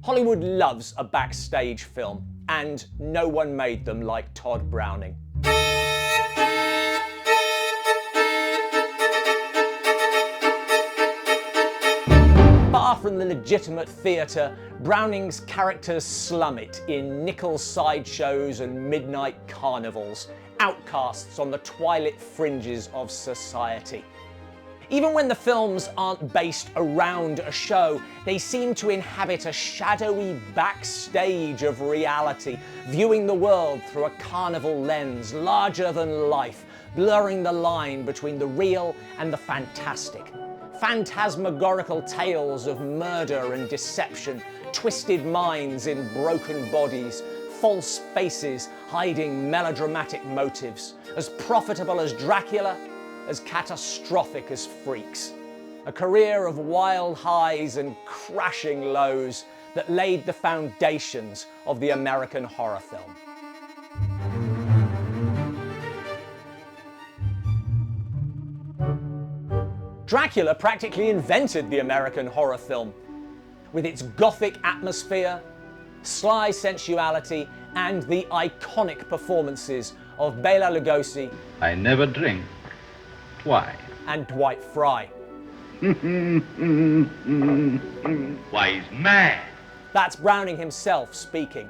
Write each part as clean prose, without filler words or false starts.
Hollywood loves a backstage film, and no one made them like Tod Browning. Far from the legitimate theatre, Browning's characters slum it in nickel sideshows and midnight carnivals, outcasts on the twilight fringes of society. Even when the films aren't based around a show, they seem to inhabit a shadowy backstage of reality, viewing the world through a carnival lens, larger than life, blurring the line between the real and the fantastic. Phantasmagorical tales of murder and deception, twisted minds in broken bodies, false faces hiding melodramatic motives, as profitable as Dracula, as catastrophic as Freaks. A career of wild highs and crashing lows that laid the foundations of the American horror film. Dracula practically invented the American horror film, with its gothic atmosphere, sly sensuality, and the iconic performances of Bela Lugosi. I never drink. Why? And Dwight Fry. Why, he's mad. That's Browning himself speaking.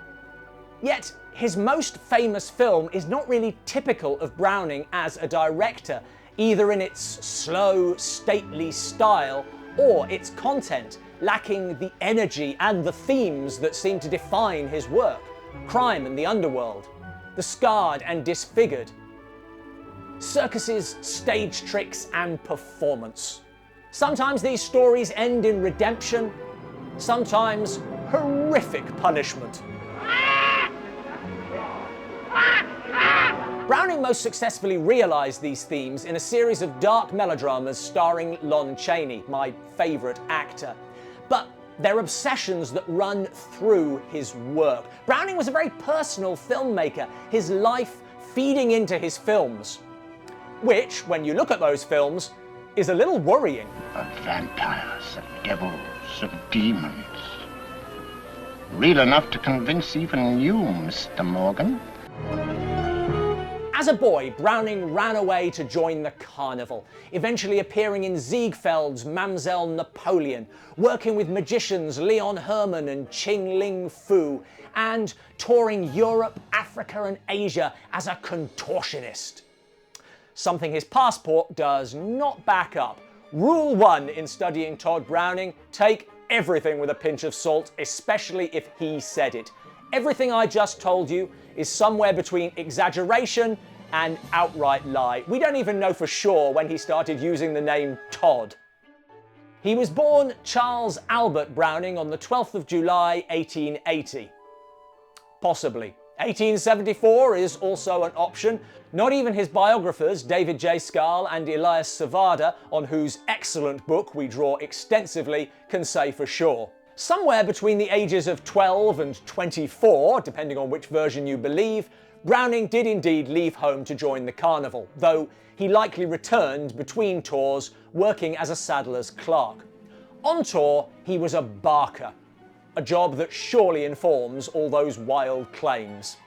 Yet, his most famous film is not really typical of Browning as a director, either in its slow, stately style or its content, lacking the energy and the themes that seem to define his work. Crime and the underworld, the scarred and disfigured, circuses, stage tricks, and performance. Sometimes these stories end in redemption, sometimes horrific punishment. Browning most successfully realised these themes in a series of dark melodramas starring Lon Chaney, my favourite actor. But they're obsessions that run through his work. Browning was a very personal filmmaker, his life feeding into his films, which, when you look at those films, is a little worrying. Of vampires, of devils, of demons. Real enough to convince even you, Mr. Morgan. As a boy, Browning ran away to join the Carnival, eventually appearing in Ziegfeld's Mamselle Napoleon, working with magicians Leon Herman and Ching Ling Fu, and touring Europe, Africa and Asia as a contortionist. Something his passport does not back up. Rule 1 in studying Tod Browning: take everything with a pinch of salt, especially if he said it. Everything I just told you is somewhere between exaggeration and outright lie. We don't even know for sure when he started using the name Tod. He was born Charles Albert Browning on the 12th of July, 1880. Possibly. 1874 is also an option. Not even his biographers, David J. Scarl and Elias Savada, on whose excellent book we draw extensively, can say for sure. Somewhere between the ages of 12 and 24, depending on which version you believe, Browning did indeed leave home to join the Carnival, though he likely returned between tours, working as a saddler's clerk. On tour, he was a barker, a job that surely informs all those wild claims.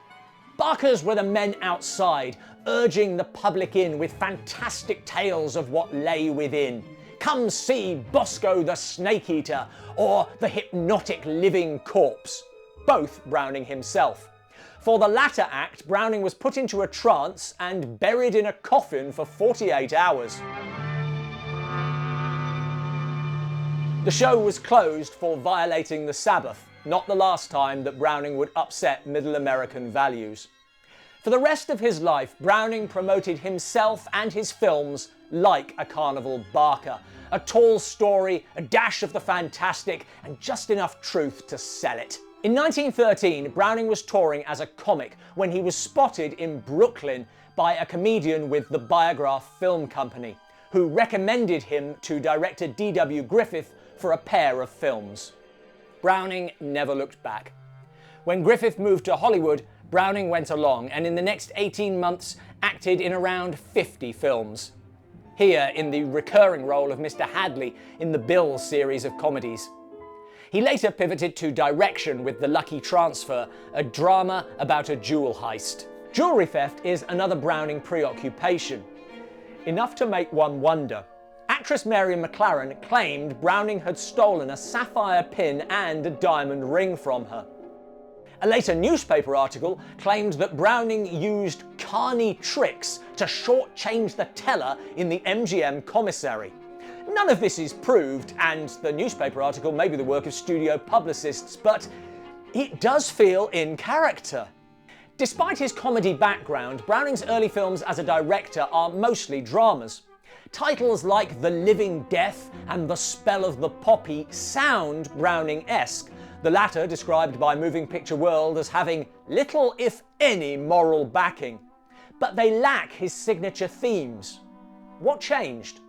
Barkers were the men outside, urging the public in with fantastic tales of what lay within. Come see Bosco the Snake Eater, or the hypnotic living corpse, both Browning himself. For the latter act, Browning was put into a trance and buried in a coffin for 48 hours. The show was closed for violating the Sabbath, not the last time that Browning would upset Middle American values. For the rest of his life, Browning promoted himself and his films like a carnival barker. A tall story, a dash of the fantastic, and just enough truth to sell it. In 1913, Browning was touring as a comic when he was spotted in Brooklyn by a comedian with the Biograph Film Company, who recommended him to director D.W. Griffith for a pair of films. Browning never looked back. When Griffith moved to Hollywood, Browning went along and in the next 18 months acted in around 50 films. Here in the recurring role of Mr. Hadley in the Bill series of comedies. He later pivoted to direction with The Lucky Transfer, a drama about a jewel heist. Jewellery theft is another Browning preoccupation, enough to make one wonder. Actress Mary McLaren claimed Browning had stolen a sapphire pin and a diamond ring from her. A later newspaper article claimed that Browning used carny tricks to shortchange the teller in the MGM commissary. None of this is proved, and the newspaper article may be the work of studio publicists, but it does feel in character. Despite his comedy background, Browning's early films as a director are mostly dramas. Titles like The Living Death and The Spell of the Poppy sound Browning-esque, the latter described by Moving Picture World as having little, if any, moral backing. But they lack his signature themes. What changed?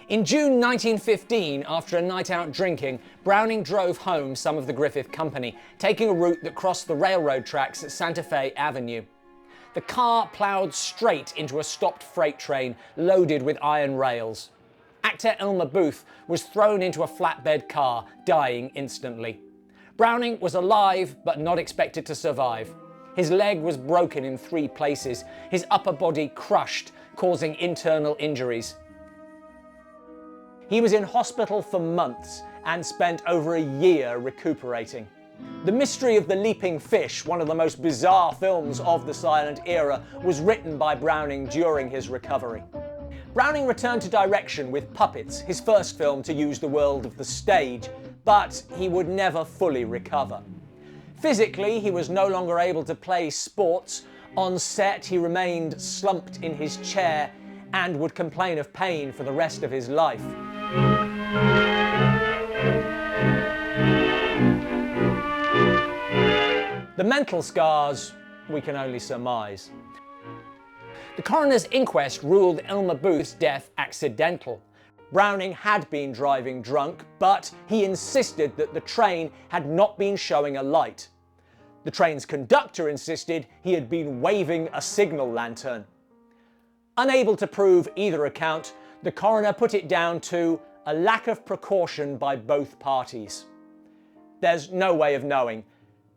In June 1915, after a night out drinking, Browning drove home some of the Griffith Company, taking a route that crossed the railroad tracks at Santa Fe Avenue. The car ploughed straight into a stopped freight train loaded with iron rails. Actor Elmer Booth was thrown into a flatbed car, dying instantly. Browning was alive but not expected to survive. His leg was broken in 3 places, his upper body crushed, causing internal injuries. He was in hospital for months and spent over a year recuperating. The Mystery of the Leaping Fish, one of the most bizarre films of the silent era, was written by Browning during his recovery. Browning returned to direction with Puppets, his first film to use the world of the stage, but he would never fully recover. Physically, he was no longer able to play sports. On set, he remained slumped in his chair and would complain of pain for the rest of his life. The mental scars, we can only surmise. The coroner's inquest ruled Elmer Booth's death accidental. Browning had been driving drunk, but he insisted that the train had not been showing a light. The train's conductor insisted he had been waving a signal lantern. Unable to prove either account, the coroner put it down to a lack of precaution by both parties. There's no way of knowing,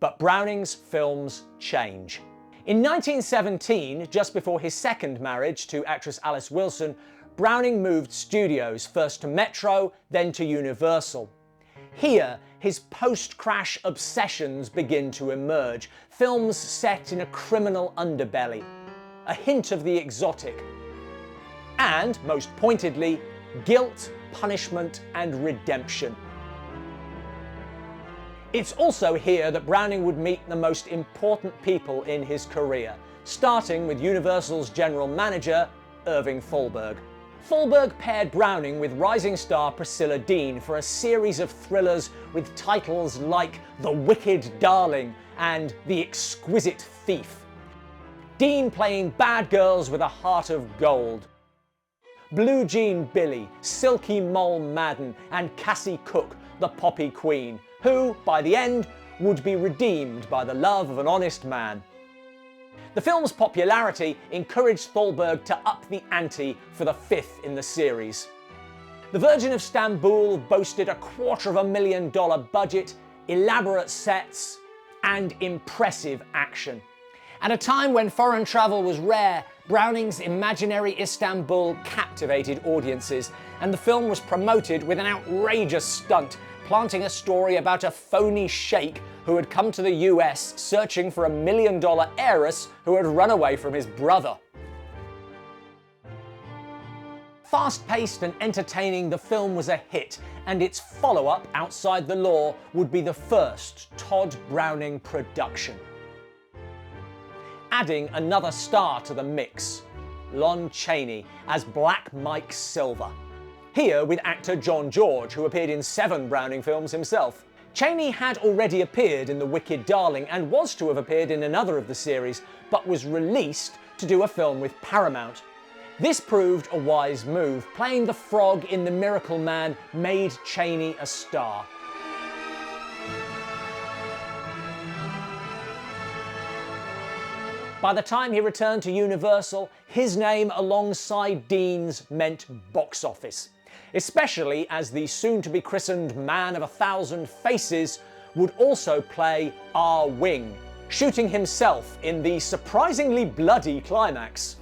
but Browning's films change. In 1917, just before his second marriage to actress Alice Wilson, Browning moved studios, first to Metro, then to Universal. Here, his post-crash obsessions begin to emerge, films set in a criminal underbelly, a hint of the exotic, and, most pointedly, guilt, punishment, and redemption. It's also here that Browning would meet the most important people in his career, starting with Universal's general manager, Irving Thalberg. Thalberg paired Browning with rising star Priscilla Dean for a series of thrillers with titles like The Wicked Darling and The Exquisite Thief. Dean playing bad girls with a heart of gold. Blue Jean Billy, Silky Mole Madden, and Cassie Cook, the Poppy Queen, who, by the end, would be redeemed by the love of an honest man. The film's popularity encouraged Thalberg to up the ante for the 5th in the series. The Virgin of Stamboul boasted a $250,000 budget, elaborate sets, and impressive action. At a time when foreign travel was rare, Browning's imaginary Istanbul captivated audiences, and the film was promoted with an outrageous stunt, planting a story about a phony sheikh who had come to the US searching for a $1 million heiress who had run away from his brother. Fast-paced and entertaining, the film was a hit, and its follow-up, Outside the Law, would be the first Tod Browning production. Adding another star to the mix, Lon Chaney as Black Mike Silver. Here with actor John George, who appeared in 7 Browning films himself. Chaney had already appeared in The Wicked Darling and was to have appeared in another of the series, but was released to do a film with Paramount. This proved a wise move. Playing the frog in The Miracle Man made Chaney a star. By the time he returned to Universal, his name alongside Dean's meant box office. especially as the soon-to-be christened Man of 1,000 Faces would also play Ah Wing, shooting himself in the surprisingly bloody climax.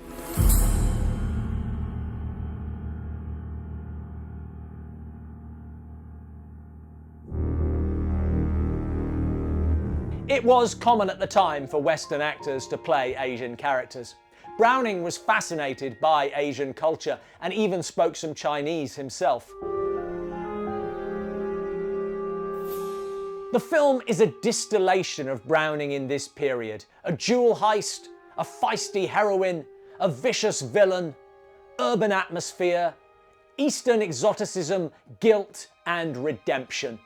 It was common at the time for Western actors to play Asian characters. Browning was fascinated by Asian culture and even spoke some Chinese himself. The film is a distillation of Browning in this period. A jewel heist, a feisty heroine, a vicious villain, urban atmosphere, Eastern exoticism, guilt and redemption.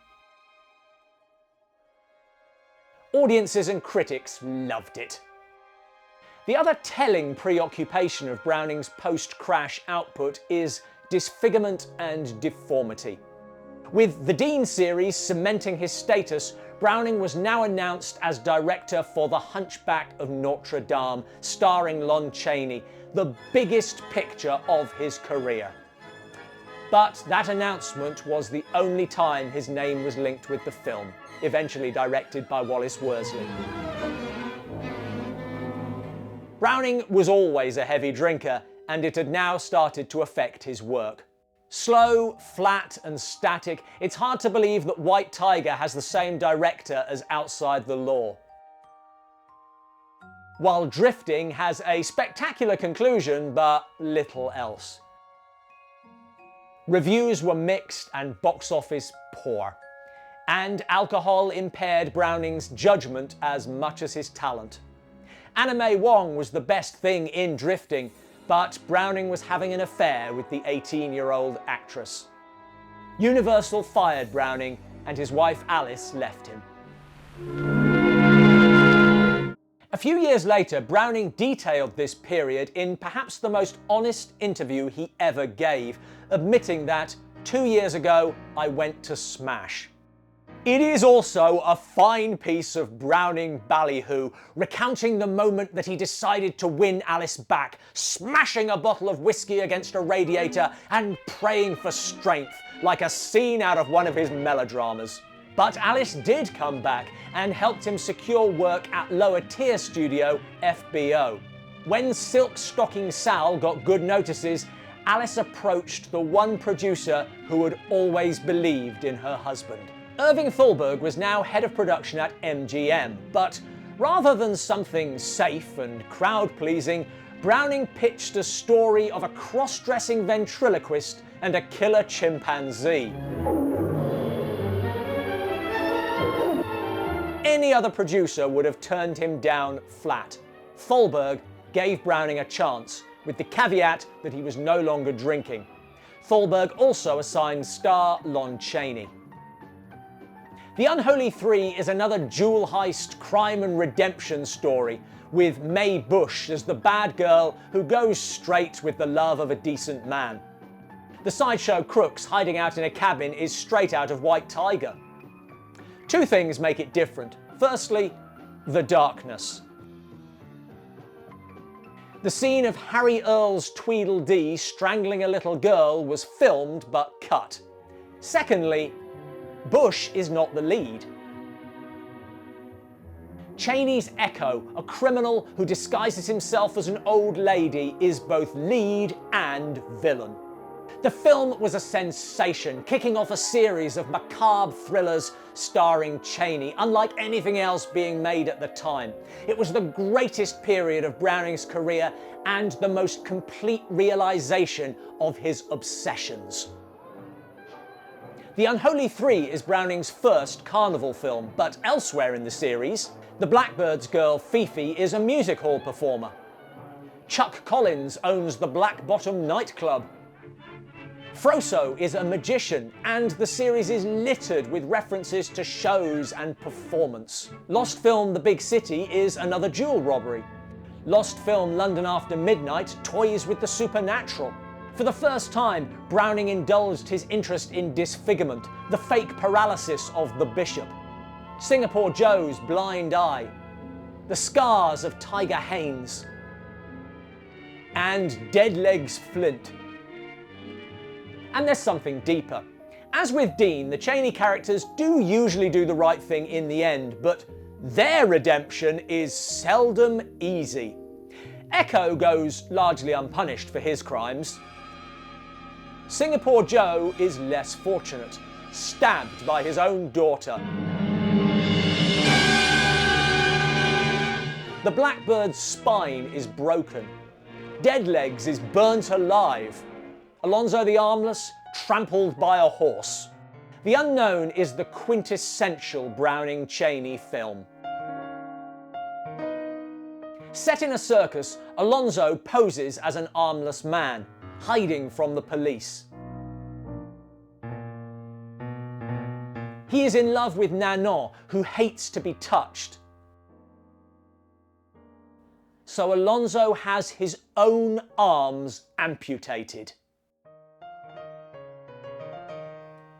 Audiences and critics loved it. The other telling preoccupation of Browning's post-crash output is disfigurement and deformity. With the Dean series cementing his status, Browning was now announced as director for The Hunchback of Notre Dame, starring Lon Chaney, the biggest picture of his career. But that announcement was the only time his name was linked with the film, eventually directed by Wallace Worsley. Browning was always a heavy drinker, and it had now started to affect his work. Slow, flat and static, it's hard to believe that White Tiger has the same director as Outside the Law. While Drifting has a spectacular conclusion, but little else. Reviews were mixed and box office poor. And alcohol impaired Browning's judgment as much as his talent. Anna May Wong was the best thing in Drifting, but Browning was having an affair with the 18-year-old actress. Universal fired Browning, and his wife Alice left him. A few years later, Browning detailed this period in perhaps the most honest interview he ever gave, admitting that, 2 years ago, I went to smash. It is also a fine piece of Browning ballyhoo, recounting the moment that he decided to win Alice back, smashing a bottle of whiskey against a radiator and praying for strength, like a scene out of one of his melodramas. But Alice did come back and helped him secure work at lower-tier studio FBO. When Silk Stocking Sal got good notices, Alice approached the one producer who had always believed in her husband. Irving Thalberg was now head of production at MGM, but rather than something safe and crowd-pleasing, Browning pitched a story of a cross-dressing ventriloquist and a killer chimpanzee. Any other producer would have turned him down flat. Thalberg gave Browning a chance, with the caveat that he was no longer drinking. Thalberg also assigned star Lon Chaney. The Unholy Three is another jewel heist crime and redemption story, with Mae Bush as the bad girl who goes straight with the love of a decent man. The sideshow crooks hiding out in a cabin is straight out of White Tiger. Two things make it different. Firstly, the darkness. The scene of Harry Earle's Tweedledee strangling a little girl was filmed but cut. Secondly, Bush is not the lead. Chaney's Echo, a criminal who disguises himself as an old lady, is both lead and villain. The film was a sensation, kicking off a series of macabre thrillers starring Chaney, unlike anything else being made at the time. It was the greatest period of Browning's career and the most complete realization of his obsessions. The Unholy Three is Browning's first Carnival film, but elsewhere in the series, the Blackbird's girl Fifi is a music hall performer. Chuck Collins owns the Black Bottom nightclub. Froso is a magician, and the series is littered with references to shows and performance. Lost film The Big City is another jewel robbery. Lost film London After Midnight toys with the supernatural. For the first time, Browning indulged his interest in disfigurement, the fake paralysis of the bishop. Singapore Joe's Blind Eye, the scars of Tiger Haynes, and Deadlegs Flint. And there's something deeper. As with Dean, the Chaney characters do usually do the right thing in the end, but their redemption is seldom easy. Echo goes largely unpunished for his crimes. Singapore Joe is less fortunate, stabbed by his own daughter. The Blackbird's spine is broken. Deadlegs is burnt alive. Alonzo the Armless, trampled by a horse. The Unknown is the quintessential Browning-Chaney film. Set in a circus, Alonzo poses as an armless man, hiding from the police. He is in love with Nanon, who hates to be touched. So Alonzo has his own arms amputated.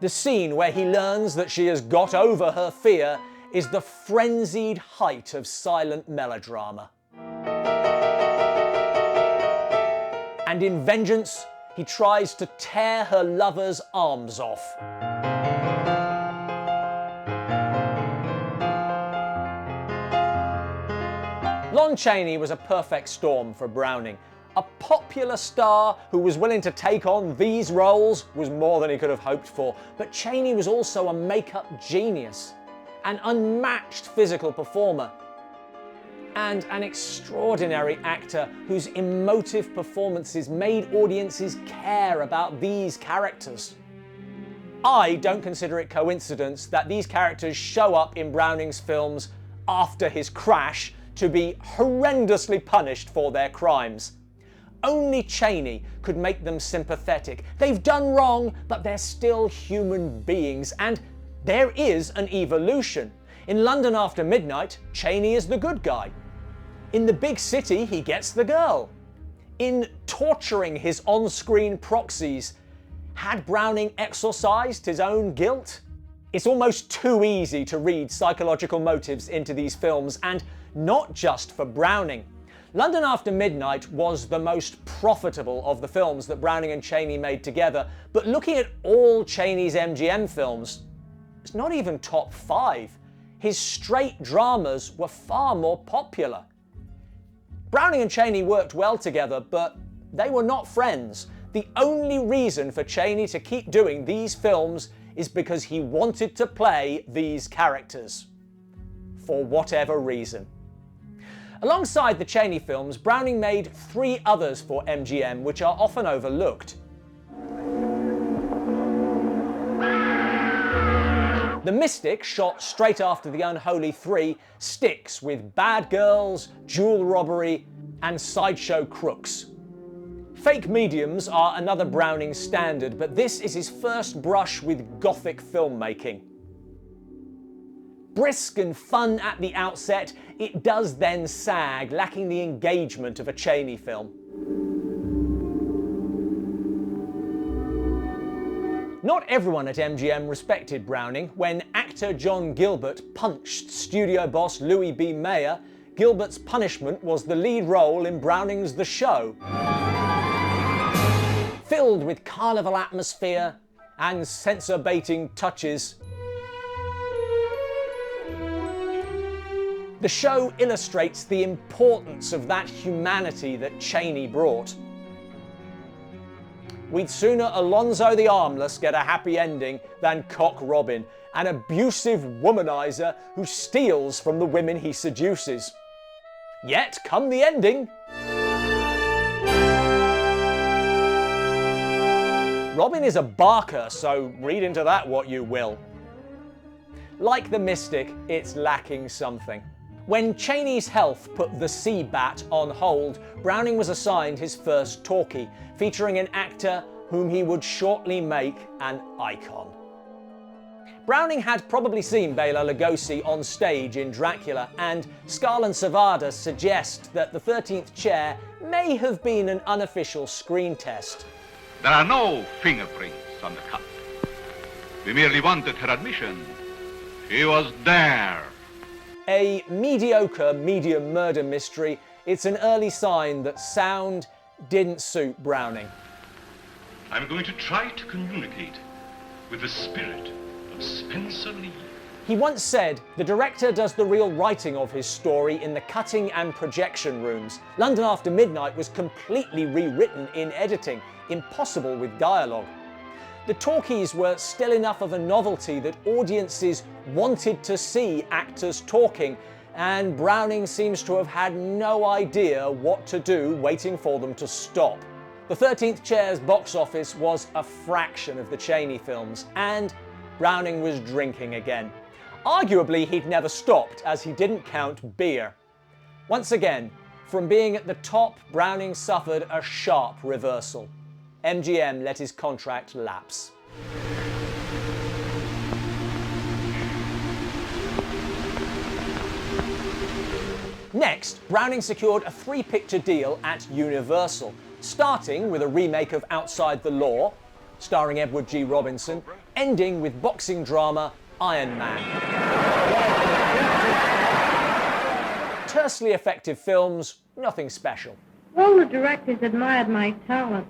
The scene where he learns that she has got over her fear is the frenzied height of silent melodrama. And in vengeance, he tries to tear her lover's arms off. Lon Chaney was a perfect storm for Browning. A popular star who was willing to take on these roles was more than he could have hoped for, but Chaney was also a makeup genius, an unmatched physical performer, and an extraordinary actor whose emotive performances made audiences care about these characters. I don't consider it coincidence that these characters show up in Browning's films after his crash to be horrendously punished for their crimes. Only Chaney could make them sympathetic. They've done wrong, but they're still human beings, and there is an evolution. In London After Midnight, Chaney is the good guy. In The Big City, he gets the girl. In torturing his on-screen proxies, had Browning exorcised his own guilt? It's almost too easy to read psychological motives into these films, and not just for Browning. London After Midnight was the most profitable of the films that Browning and Chaney made together, but looking at all Chaney's MGM films, it's not even top 5. His straight dramas were far more popular. Browning and Chaney worked well together, but they were not friends. The only reason for Chaney to keep doing these films is because he wanted to play these characters, for whatever reason. Alongside the Chaney films, Browning made 3 others for MGM, which are often overlooked. The Mystic, shot straight after The Unholy 3, sticks with bad girls, jewel robbery, and sideshow crooks. Fake mediums are another Browning standard, but this is his first brush with Gothic filmmaking. Brisk and fun at the outset, it does then sag, lacking the engagement of a Chaney film. Not everyone at MGM respected Browning. When actor John Gilbert punched studio boss Louis B. Mayer, Gilbert's punishment was the lead role in Browning's The Show. Filled with carnival atmosphere and censor-baiting touches, The Show illustrates the importance of that humanity that Chaney brought. We'd sooner Alonzo the Armless get a happy ending than Cock Robin, an abusive womanizer who steals from the women he seduces. Yet, come the ending, Robin is a barker, so read into that what you will. Like The Mystic, it's lacking something. When Chaney's health put the sea bat on hold, Browning was assigned his first talkie, featuring an actor whom he would shortly make an icon. Browning had probably seen Bela Lugosi on stage in Dracula, and Scarl and Savada suggest that The 13th Chair may have been an unofficial screen test. There are no fingerprints on the cut. We merely wanted her admission. She was there. A mediocre medium murder mystery, it's an early sign that sound didn't suit Browning. I'm going to try to communicate with the spirit of Spencer Lee. He once said, the director does the real writing of his story in the cutting and projection rooms. London After Midnight was completely rewritten in editing, impossible with dialogue. The talkies were still enough of a novelty that audiences wanted to see actors talking, and Browning seems to have had no idea what to do waiting for them to stop. The 13th Chair's box office was a fraction of the Chaney films, and Browning was drinking again. Arguably, he'd never stopped, as he didn't count beer. Once again, from being at the top, Browning suffered a sharp reversal. MGM let his contract lapse. Next, Browning secured a 3-picture deal at Universal, starting with a remake of Outside the Law, starring Edward G. Robinson, ending with boxing drama Iron Man. Tersely effective films, nothing special. All the directors admired my talent.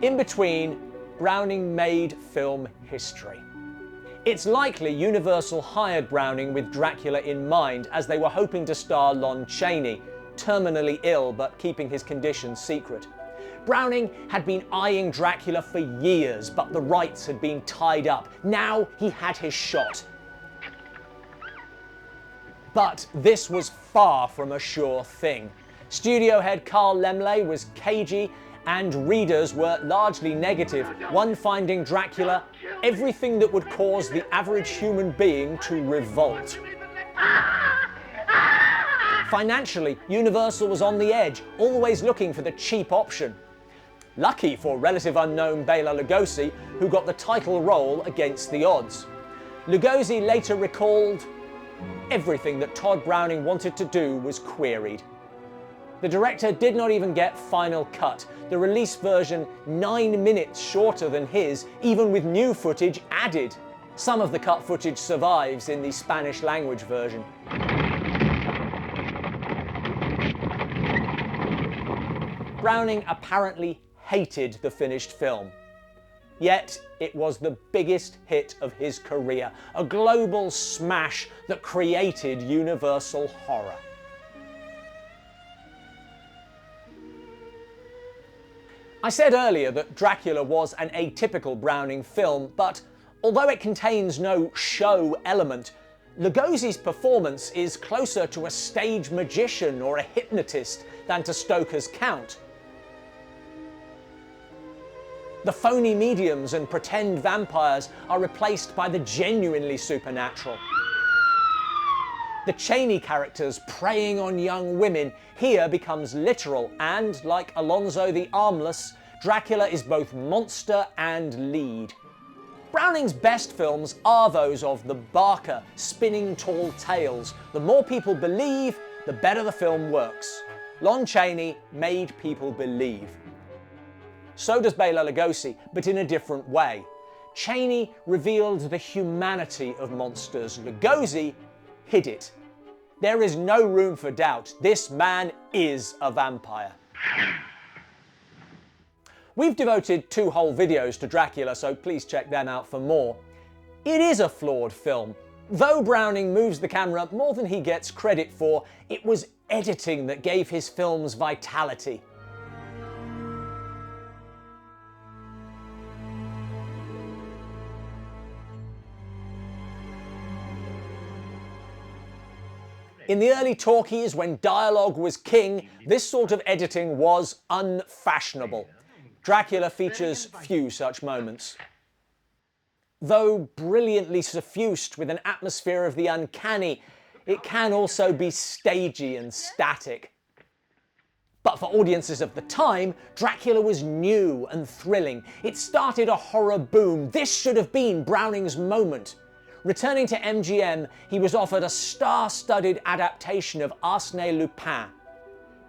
In between, Browning made film history. It's likely Universal hired Browning with Dracula in mind, as they were hoping to star Lon Chaney, terminally ill but keeping his condition secret. Browning had been eyeing Dracula for years, but the rights had been tied up. Now he had his shot. But this was far from a sure thing. Studio head Carl Laemmle was cagey, and readers were largely negative, one finding Dracula everything that would cause the average human being to revolt. Financially, Universal was on the edge, always looking for the cheap option. Lucky for relative unknown Bela Lugosi, who got the title role against the odds. Lugosi later recalled, "Everything that Tod Browning wanted to do was queried." The director did not even get final cut, the release version 9 minutes shorter than his, even with new footage added. Some of the cut footage survives in the Spanish language version. Browning apparently hated the finished film. Yet it was the biggest hit of his career, a global smash that created universal horror. I said earlier that Dracula was an atypical Browning film, but although it contains no show element, Lugosi's performance is closer to a stage magician or a hypnotist than to Stoker's Count. The phony mediums and pretend vampires are replaced by the genuinely supernatural. The Chaney characters preying on young women here becomes literal, and like Alonzo the Armless, Dracula is both monster and lead. Browning's best films are those of the Barker, spinning tall tales. The more people believe, the better the film works. Lon Chaney made people believe. So does Bela Lugosi, but in a different way. Chaney revealed the humanity of monsters. Lugosi hid it. There is no room for doubt. This man is a vampire. We've devoted 2 whole videos to Dracula, so please check them out for more. It is a flawed film. Though Browning moves the camera more than he gets credit for, it was editing that gave his films vitality. In the early talkies, when dialogue was king, this sort of editing was unfashionable. Dracula features few such moments. Though brilliantly suffused with an atmosphere of the uncanny, it can also be stagey and static. But for audiences of the time, Dracula was new and thrilling. It started a horror boom. This should have been Browning's moment. Returning to MGM, he was offered a star-studded adaptation of Arsène Lupin.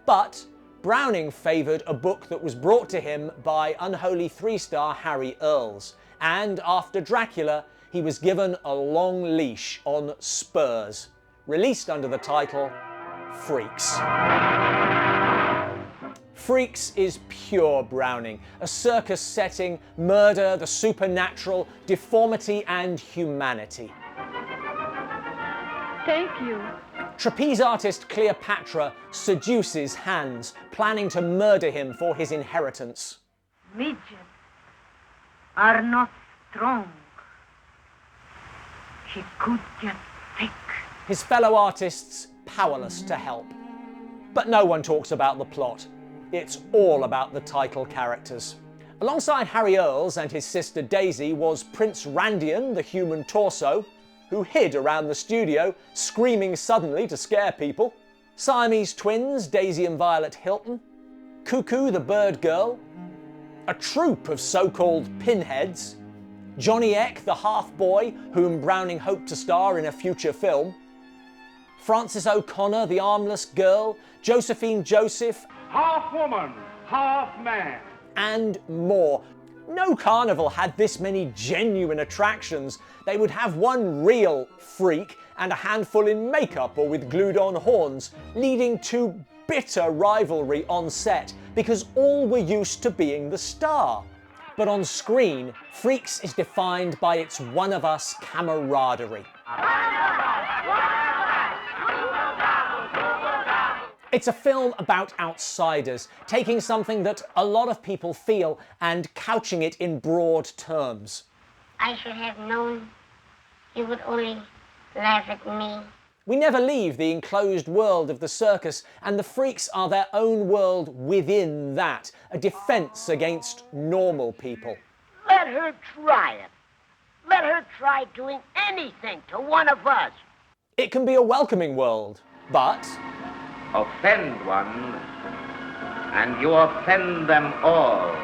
But Browning favoured a book that was brought to him by unholy 3-star Harry Earls. And after Dracula, he was given a long leash on Spurs, released under the title Freaks. Freaks is pure Browning, a circus setting, murder, the supernatural, deformity and humanity. Thank you. Trapeze artist Cleopatra seduces Hans, planning to murder him for his inheritance. Midgets are not strong. She could get sick. His fellow artists powerless to help. But no one talks about the plot. It's all about the title characters. Alongside Harry Earls and his sister Daisy was Prince Randian, the human torso, who hid around the studio, screaming suddenly to scare people. Siamese twins Daisy and Violet Hilton. Cuckoo the bird girl. A troupe of so-called pinheads. Johnny Eck the half-boy, whom Browning hoped to star in a future film. Frances O'Connor the armless girl. Josephine Joseph. Half woman, half man. And more. No carnival had this many genuine attractions. They would have one real freak and a handful in makeup or with glued-on horns, leading to bitter rivalry on set because all were used to being the star. But on screen, Freaks is defined by its one-of-us camaraderie. It's a film about outsiders, taking something that a lot of people feel and couching it in broad terms. I should have known you would only laugh at me. We never leave the enclosed world of the circus, and the freaks are their own world within that, a defense against normal people. Let her try it. Let her try doing anything to one of us. It can be a welcoming world, but offend one, and you offend them all.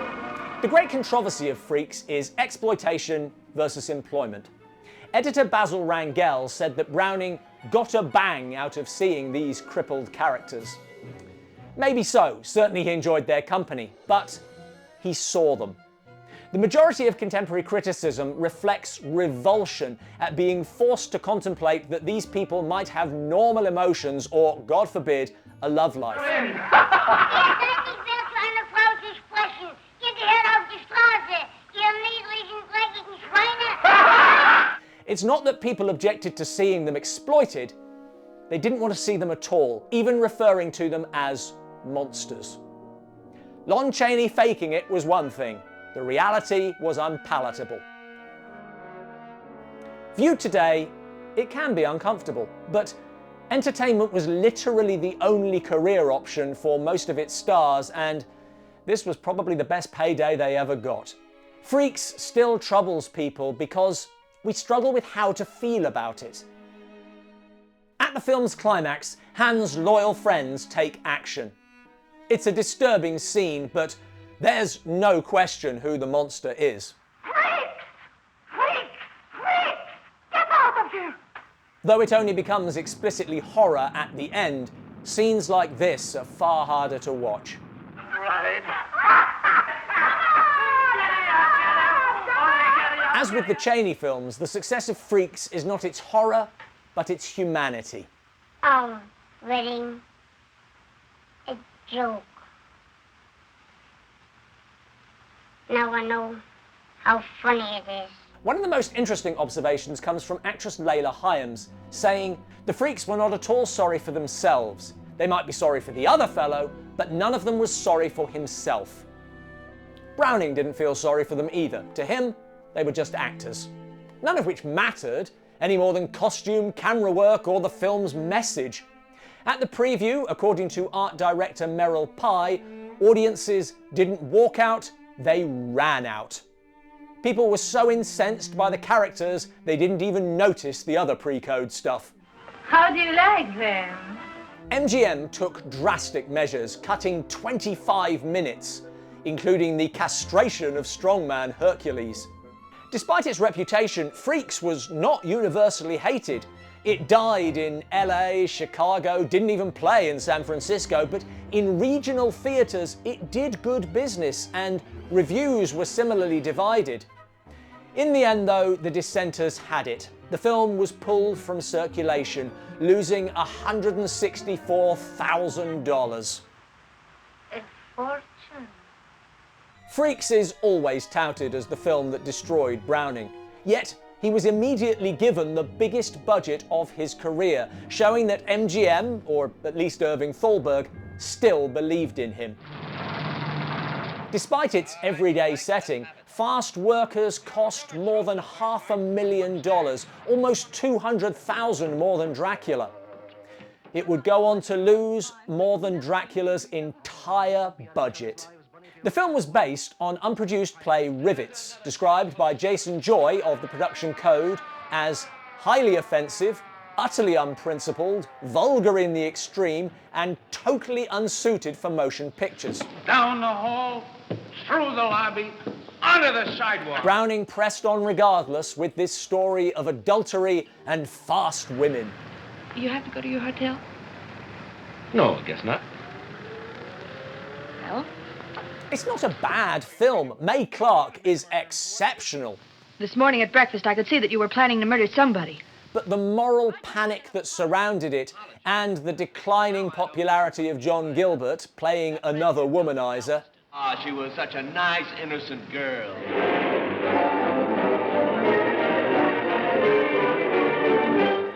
the great controversy of Freaks is exploitation versus employment. Editor Basil Rangel said that Browning got a bang out of seeing these crippled characters. Maybe so, certainly he enjoyed their company, but he saw them. The majority of contemporary criticism reflects revulsion at being forced to contemplate that these people might have normal emotions or, God forbid, a love life. It's not that people objected to seeing them exploited, they didn't want to see them at all, even referring to them as monsters. Lon Chaney faking it was one thing. The reality was unpalatable. Viewed today, it can be uncomfortable, but entertainment was literally the only career option for most of its stars, and this was probably the best payday they ever got. Freaks still troubles people because we struggle with how to feel about it. At the film's climax, Hans' loyal friends take action. It's a disturbing scene, but there's no question who the monster is. Freaks! Freaks! Freaks! Get out of here! Though it only becomes explicitly horror at the end, scenes like this are far harder to watch. Right. As with the Chaney films, the success of Freaks is not its horror, but its humanity. Our wedding, a joke. Now I know how funny it is. One of the most interesting observations comes from actress Layla Hyams, saying, "The freaks were not at all sorry for themselves. They might be sorry for the other fellow, but none of them was sorry for himself." Browning didn't feel sorry for them either. To him, they were just actors. None of which mattered, any more than costume, camera work, or the film's message. At the preview, according to art director Merrill Pye, audiences didn't walk out, they ran out. People were so incensed by the characters, they didn't even notice the other pre-code stuff. How do you like them? MGM took drastic measures, cutting 25 minutes, including the castration of strongman Hercules. Despite its reputation, Freaks was not universally hated. It died in LA, Chicago, didn't even play in San Francisco, but in regional theatres it did good business and reviews were similarly divided. In the end though, the dissenters had it. The film was pulled from circulation, losing $164,000. It's fortune. Freaks is always touted as the film that destroyed Browning. Yet, he was immediately given the biggest budget of his career, showing that MGM, or at least Irving Thalberg, still believed in him. Despite its everyday setting, Fast Workers cost more than $500,000, almost $200,000 more than Dracula. It would go on to lose more than Dracula's entire budget. The film was based on unproduced play Rivets, described by Jason Joy of the Production Code as highly offensive, utterly unprincipled, vulgar in the extreme, and totally unsuited for motion pictures. Down the hall, through the lobby, onto the sidewalk. Browning pressed on regardless with this story of adultery and fast women. You have to go to your hotel? No, I guess not. Well? It's not a bad film. Mae Clarke is exceptional. This morning at breakfast, I could see that you were planning to murder somebody. But the moral panic that surrounded it and the declining popularity of John Gilbert playing another womanizer. Ah, she was such a nice, innocent girl.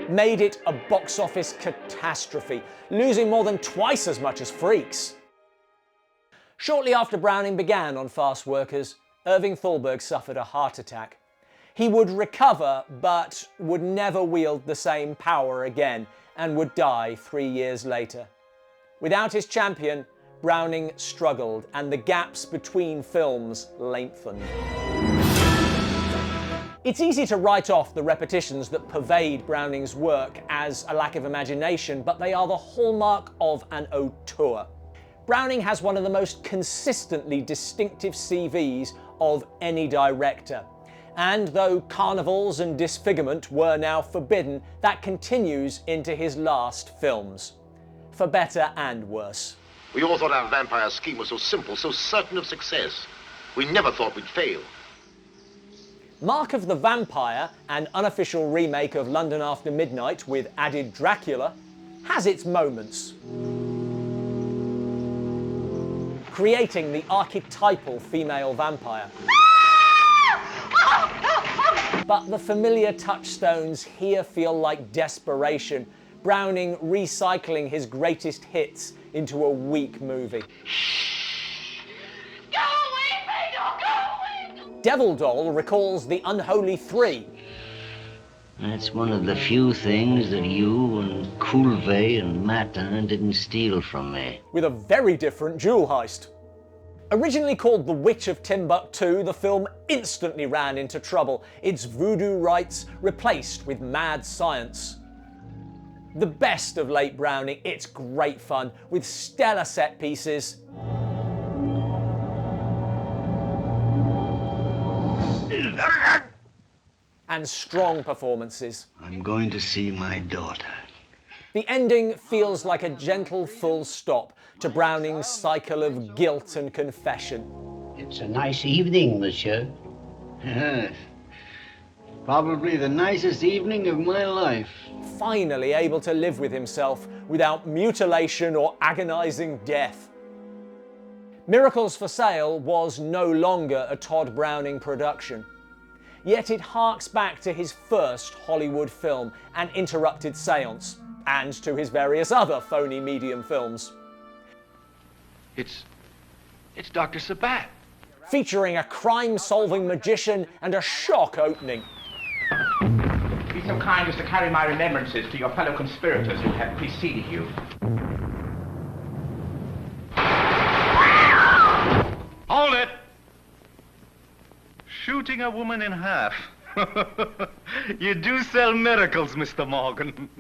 Made it a box office catastrophe, losing more than twice as much as Freaks. Shortly after Browning began on Fast Workers, Irving Thalberg suffered a heart attack. He would recover, but would never wield the same power again, and would die 3 years later. Without his champion, Browning struggled, and the gaps between films lengthened. It's easy to write off the repetitions that pervade Browning's work as a lack of imagination, but they are the hallmark of an auteur. Browning has one of the most consistently distinctive CVs of any director. And though Carnivals and Disfigurement were now forbidden, that continues into his last films. For better and worse. We all thought our vampire scheme was so simple, so certain of success. We never thought we'd fail. Mark of the Vampire, an unofficial remake of London After Midnight with added Dracula, has its moments. Creating the archetypal female vampire. But the familiar touchstones here feel like desperation, Browning recycling his greatest hits into a weak movie. Go away, Pedro, go away! Devil Doll recalls the Unholy Three. That's one of the few things that you and Coulvey and Matin didn't steal from me. With a very different jewel heist. Originally called The Witch of Timbuktu, the film instantly ran into trouble, its voodoo rites replaced with mad science. The best of late Browning, it's great fun, with stellar set pieces. And strong performances. I'm going to see my daughter. The ending feels like a gentle full stop to Browning's cycle of guilt and confession. It's a nice evening, monsieur. Yes. Probably the nicest evening of my life. Finally able to live with himself without mutilation or agonizing death. Miracles for Sale was no longer a Tod Browning production. Yet it harks back to his first Hollywood film, An Interrupted Seance, and to his various other phony medium films. It's Dr. Sabat. Featuring a crime-solving magician and a shock opening. Be so kind as to carry my remembrances to your fellow conspirators who have preceded you. Hold it! Shooting a woman in half. You do sell miracles, Mr. Morgan.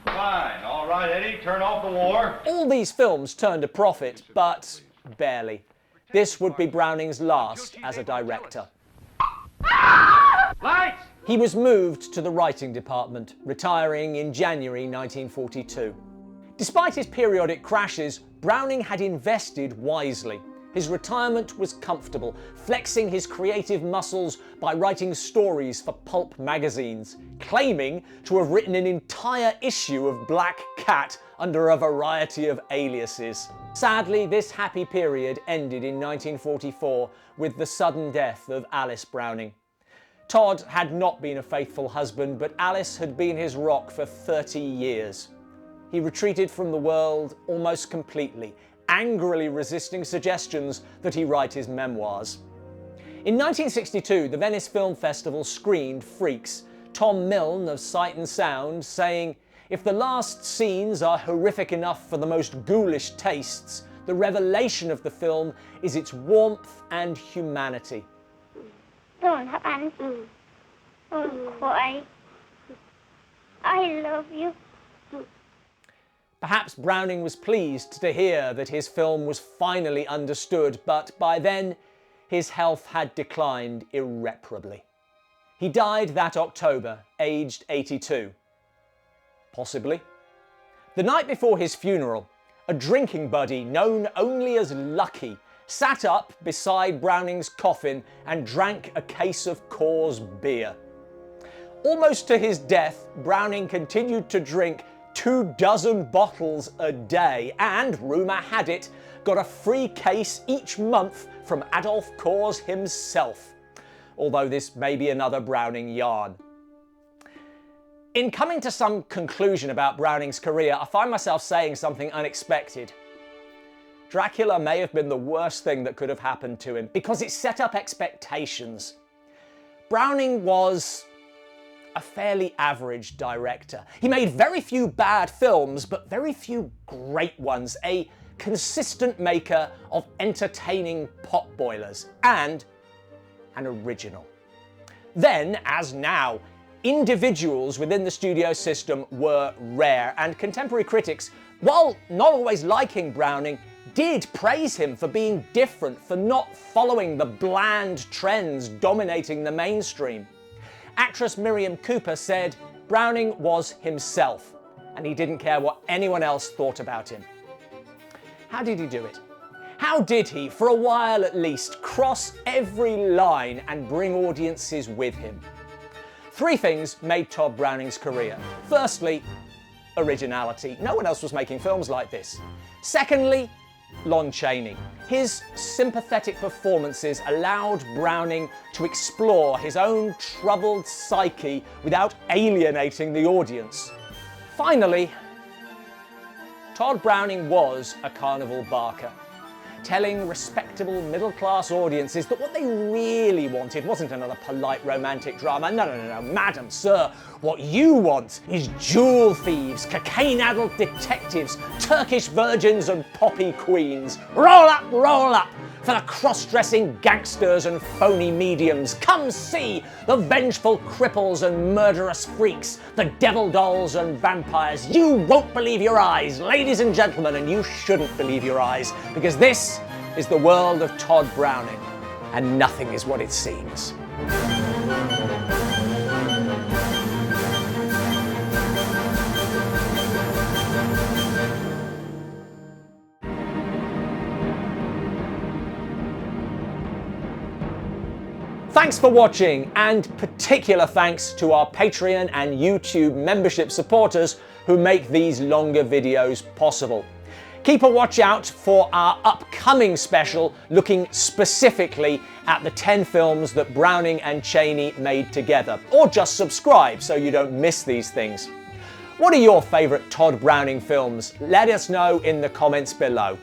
Fine. All right, Eddie, turn off the war. All these films turned a profit, but barely. This would be Browning's last as a director. Lights! He was moved to the writing department, retiring in January 1942. Despite his periodic crashes, Browning had invested wisely. His retirement was comfortable, flexing his creative muscles by writing stories for pulp magazines, claiming to have written an entire issue of Black Cat under a variety of aliases. Sadly, this happy period ended in 1944 with the sudden death of Alice Browning. Tod had not been a faithful husband, but Alice had been his rock for 30 years. He retreated from the world almost completely, angrily resisting suggestions that he write his memoirs. In 1962, the Venice Film Festival screened Freaks, Tom Milne of Sight and Sound saying, "If the last scenes are horrific enough for the most ghoulish tastes, the revelation of the film is its warmth and humanity." Don't cry. I love you. Perhaps Browning was pleased to hear that his film was finally understood, but by then his health had declined irreparably. He died that October, aged 82. Possibly. The night before his funeral, a drinking buddy known only as Lucky sat up beside Browning's coffin and drank a case of Coors beer. Almost to his death, Browning continued to drink 24 bottles a day and, rumour had it, got a free case each month from Adolf Coors himself. Although this may be another Browning yarn. In coming to some conclusion about Browning's career, I find myself saying something unexpected. Dracula may have been the worst thing that could have happened to him because it set up expectations. Browning was a fairly average director. He made very few bad films, but very few great ones. A consistent maker of entertaining potboilers and an original. Then, as now, individuals within the studio system were rare, and contemporary critics, while not always liking Browning, did praise him for being different, for not following the bland trends dominating the mainstream. Actress Miriam Cooper said Browning was himself, and he didn't care what anyone else thought about him. How did he do it? How did he, for a while at least, cross every line and bring audiences with him? Three things made Tod Browning's career. Firstly, originality. No one else was making films like this. Secondly, Lon Chaney. His sympathetic performances allowed Browning to explore his own troubled psyche without alienating the audience. Finally, Tod Browning was a carnival barker, telling respectable middle-class audiences that what they really wanted wasn't another polite romantic drama. No, madam, sir, what you want is jewel thieves, cocaine-addled detectives, Turkish virgins and poppy queens. Roll up for the cross-dressing gangsters and phony mediums. Come see the vengeful cripples and murderous freaks, the devil dolls and vampires. You won't believe your eyes, ladies and gentlemen, and you shouldn't believe your eyes, because this is the world of Tod Browning, and nothing is what it seems. Thanks for watching, and particular thanks to our Patreon and YouTube membership supporters who make these longer videos possible. Keep a watch out for our upcoming special looking specifically at the 10 films that Browning and Chaney made together, or just subscribe so you don't miss these things. What are your favourite Tod Browning films? Let us know in the comments below.